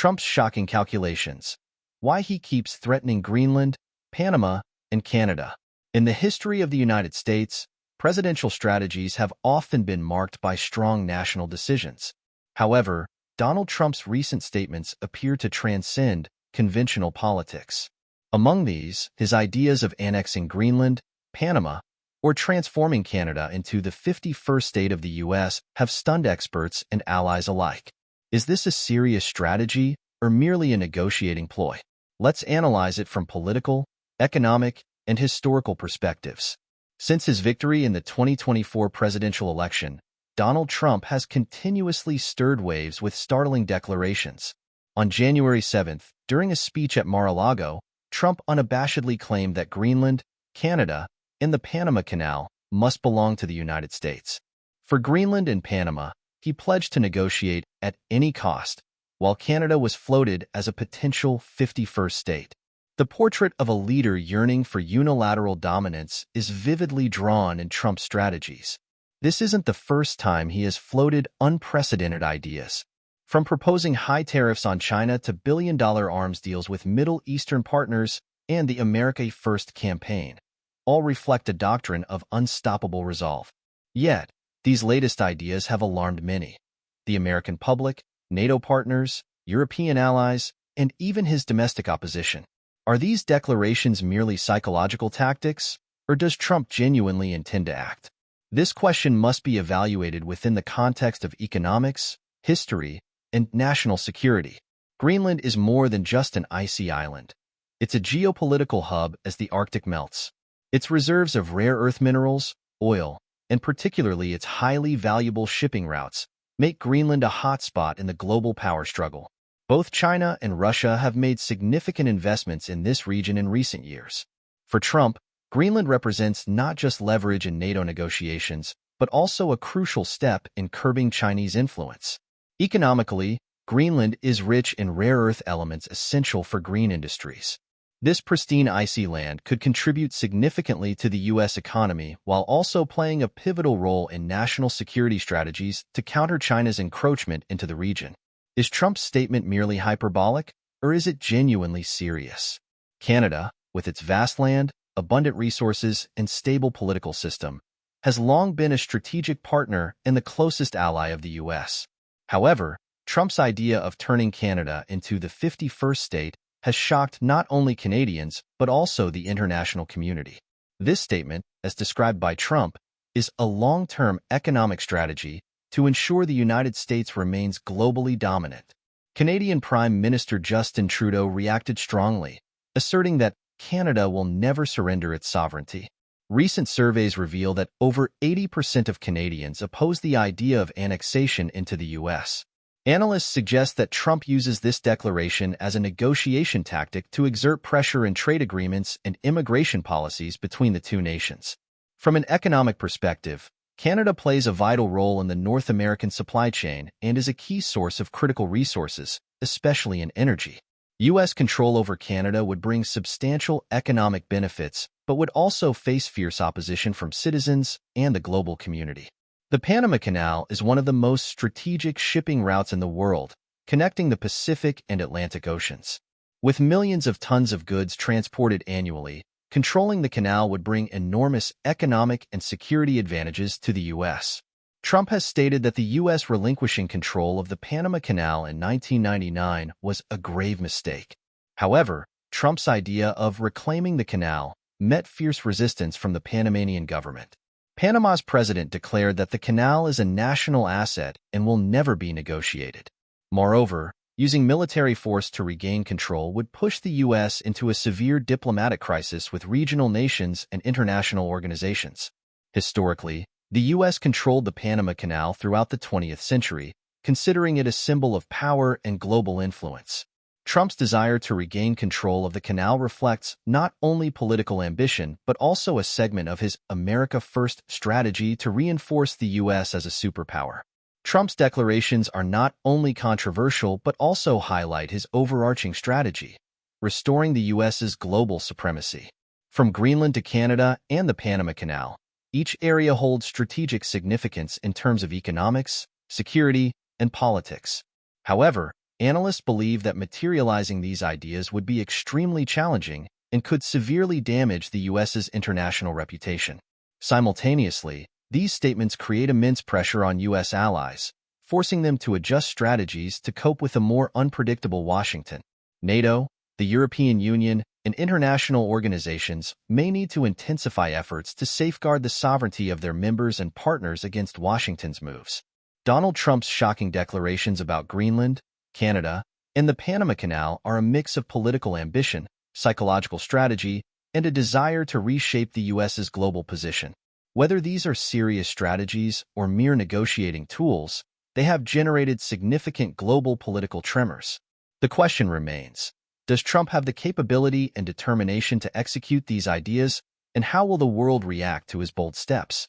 Trump's shocking calculations. Why he keeps threatening Greenland, Panama, and Canada. In the history of the United States, presidential strategies have often been marked by strong national decisions. However, Donald Trump's recent statements appear to transcend conventional politics. Among these, his ideas of annexing Greenland, Panama, or transforming Canada into the 51st state of the U.S. have stunned experts and allies alike. Is this a serious strategy or merely a negotiating ploy? Let's analyze it from political, economic, and historical perspectives. Since his victory in the 2024 presidential election, Donald Trump has continuously stirred waves with startling declarations. On January 7th, during a speech at Mar-a-Lago, Trump unabashedly claimed that Greenland, Canada, and the Panama Canal must belong to the United States. For Greenland and Panama, he pledged to negotiate at any cost, while Canada was floated as a potential 51st state. The portrait of a leader yearning for unilateral dominance is vividly drawn in Trump's strategies. This isn't the first time he has floated unprecedented ideas. From proposing high tariffs on China to billion-dollar arms deals with Middle Eastern partners and the America First campaign, all reflect a doctrine of unstoppable resolve. Yet, these latest ideas have alarmed many. The American public, NATO partners, European allies, and even his domestic opposition. Are these declarations merely psychological tactics, or does Trump genuinely intend to act? This question must be evaluated within the context of economics, history, and national security. Greenland is more than just an icy island. It's a geopolitical hub as the Arctic melts. Its reserves of rare earth minerals, oil, and particularly its highly valuable shipping routes, make Greenland a hotspot in the global power struggle. Both China and Russia have made significant investments in this region in recent years. For Trump, Greenland represents not just leverage in NATO negotiations, but also a crucial step in curbing Chinese influence. Economically, Greenland is rich in rare earth elements essential for green industries. This pristine icy land could contribute significantly to the U.S. economy while also playing a pivotal role in national security strategies to counter China's encroachment into the region. Is Trump's statement merely hyperbolic, or is it genuinely serious? Canada, with its vast land, abundant resources, and stable political system, has long been a strategic partner and the closest ally of the U.S. However, Trump's idea of turning Canada into the 51st state has shocked not only Canadians but also the international community. This statement, as described by Trump, is a long-term economic strategy to ensure the United States remains globally dominant. Canadian Prime Minister Justin Trudeau reacted strongly, asserting that Canada will never surrender its sovereignty. Recent surveys reveal that over 80% of Canadians oppose the idea of annexation into the U.S. Analysts suggest that Trump uses this declaration as a negotiation tactic to exert pressure in trade agreements and immigration policies between the two nations. From an economic perspective, Canada plays a vital role in the North American supply chain and is a key source of critical resources, especially in energy. U.S. control over Canada would bring substantial economic benefits, but would also face fierce opposition from citizens and the global community. The Panama Canal is one of the most strategic shipping routes in the world, connecting the Pacific and Atlantic Oceans. With millions of tons of goods transported annually, controlling the canal would bring enormous economic and security advantages to the U.S. Trump has stated that the U.S. relinquishing control of the Panama Canal in 1999 was a grave mistake. However, Trump's idea of reclaiming the canal met fierce resistance from the Panamanian government. Panama's president declared that the canal is a national asset and will never be negotiated. Moreover, using military force to regain control would push the U.S. into a severe diplomatic crisis with regional nations and international organizations. Historically, the U.S. controlled the Panama Canal throughout the 20th century, considering it a symbol of power and global influence. Trump's desire to regain control of the canal reflects not only political ambition but also a segment of his America First strategy to reinforce the U.S. as a superpower. Trump's declarations are not only controversial but also highlight his overarching strategy, restoring the U.S.'s global supremacy. From Greenland to Canada and the Panama Canal, each area holds strategic significance in terms of economics, security, and politics. However, Analysts believe that materializing these ideas would be extremely challenging and could severely damage the U.S.'s international reputation. Simultaneously, these statements create immense pressure on U.S. allies, forcing them to adjust strategies to cope with a more unpredictable Washington. NATO, the European Union, and international organizations may need to intensify efforts to safeguard the sovereignty of their members and partners against Washington's moves. Donald Trump's shocking declarations about Greenland, Canada, and the Panama Canal are a mix of political ambition, psychological strategy, and a desire to reshape the U.S.'s global position. Whether these are serious strategies or mere negotiating tools, they have generated significant global political tremors. The question remains, does Trump have the capability and determination to execute these ideas, and how will the world react to his bold steps?